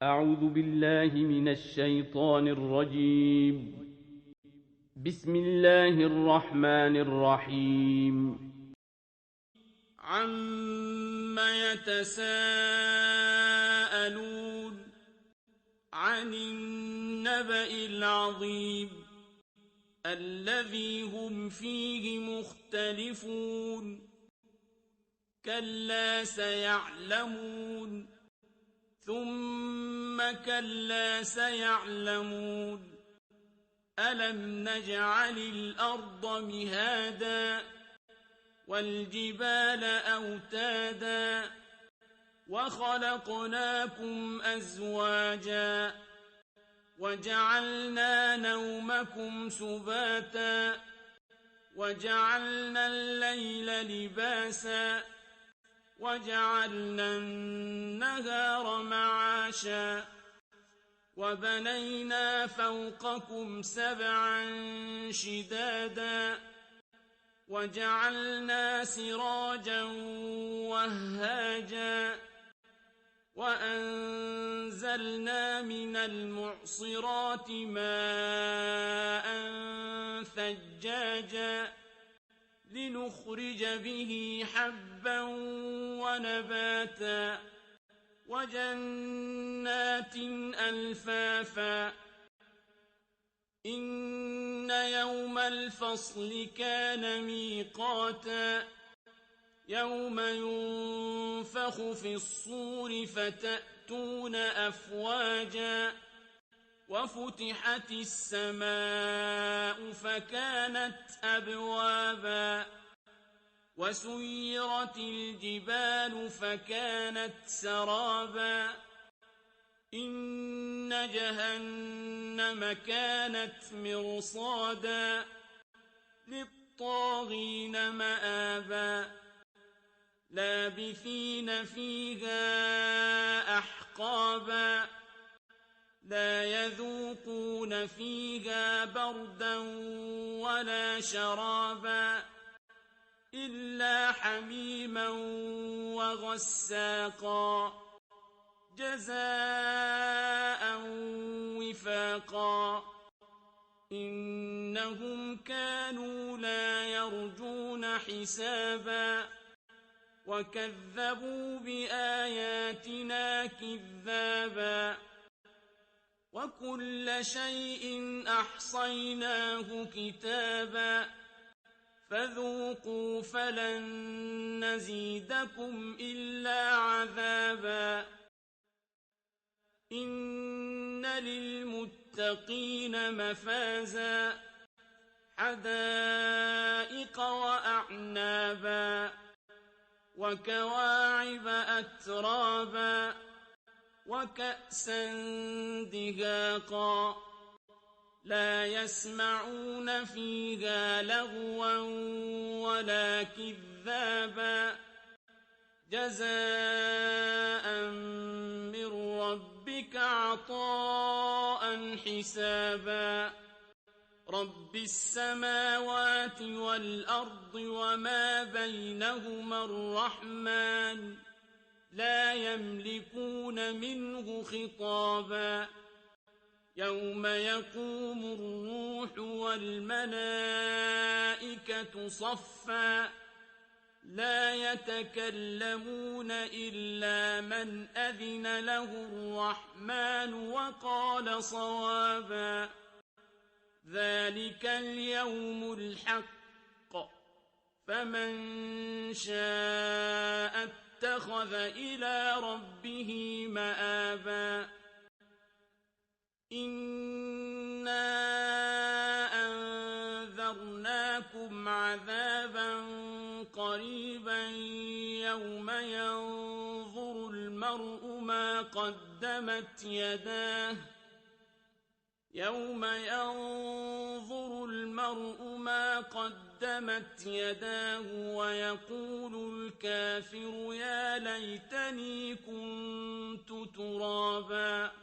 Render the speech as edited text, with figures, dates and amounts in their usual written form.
أعوذ بالله من الشيطان الرجيم. بسم الله الرحمن الرحيم. عَمَّ يَتَسَاءَلُونَ عَنِ النَّبَإِ الْعَظِيمِ الَّذِي هُمْ فِيهِ مُخْتَلِفُونَ كَلَّا سَيَعْلَمُونَ ثُمَّ كَلَّا سَيَعْلَمُونَ أَلَمْ نَجْعَلِ الْأَرْضَ مِهَادًا وَالْجِبَالَ أَوْتَادًا وَخَلَقْنَاكُمْ أَزْوَاجًا وَجَعَلْنَا نَوْمَكُمْ سُبَاتًا وَجَعَلْنَا اللَّيْلَ لِبَاسًا وَجَعَلْنَا النَّهَارَ مَعَاشًا وَبَنَيْنَا فَوْقَكُمْ سَبْعًا شِدَادًا وَجَعَلْنَا سِرَاجًا وَهَّاجًا وَأَنزَلْنَا مِنَ الْمُعْصِرَاتِ مَاءً ثَجَّاجًا لِنُخْرِجَ بِهِ حَبًّا وَنَبَاتًا وَجَنَّاتٍ أَلْفَافًا إِنَّ يَوْمَ الْفَصْلِ كَانَ مِيقَاتًا يَوْمَ يُنفَخُ فِي الصُّورِ فَتَأْتُونَ أَفْوَاجًا وَفُتِحَتِ السَّمَاءُ فَكَانَتْ أَبْوَابًا وَسُيِّرَتِ الْجِبَالُ فَكَانَتْ سَرَابًا إِنَّ جَهَنَّمَ كَانَتْ مِرْصَادًا لِلطَّاغِينَ مَآبًا لَابِثِينَ فِيهَا أَحْقَابًا لَا يَذُوقُونَ فِيهَا بَرْدًا وَلَا شَرَابًا إِلَّا حَمِيمًا وَغَسَّاقًا جَزَاءً وِفَاقًا إِنَّهُمْ كَانُوا لَا يَرْجُونَ حِسَابًا وَكَذَّبُوا بِآيَاتِنَا كِذَّابًا وَكُلَّ شَيْءٍ أَحْصَيْنَاهُ كِتَابًا فَذُوقُوا فَلَن نَّزِيدَكُمْ إِلَّا عَذَابًا إِنَّ لِلْمُتَّقِينَ مَفَازًا حَدَائِقَ وَأَعْنَابًا وَكَوَاعِبَ أَتْرَابًا وَكَأْسًا دِهَاقًا لَا يَسْمَعُونَ فِيهَا لَغْوًا وَلَا كِذَّابًا جَزَاءً مِّن رَّبِّكَ عَطَاءً حِسَابًا رَبِّ السَّمَاوَاتِ وَالْأَرْضِ وَمَا بَيْنَهُمَا الرَّحْمَٰنُ لَا يَمْلِكُونَ مِنْهُ خِطَابًا يَوْمَ يَقُومُ الرُّوحُ وَالْمَلَائِكَةُ صَفًّا لَا يَتَكَلَّمُونَ إِلَّا مَنْ أَذِنَ لَهُ الرَّحْمَٰنُ وَقَالَ صَوَابًا ذَٰلِكَ الْيَوْمُ الْحَقُّ فَمَن شَاءَ اتَّخَذَ إِلَىٰ رَبِّهِ مَآبًا إِنَّا أَنذَرْنَاكُمْ عَذَابًا قَرِيبًا يَوْمَ يَنظُرُ الْمَرْءُ مَا قَدَّمَتْ يَدَاهُ وَيَقُولُ الْكَافِرُ يَا لَيْتَنِي كُنتُ تُرَابًا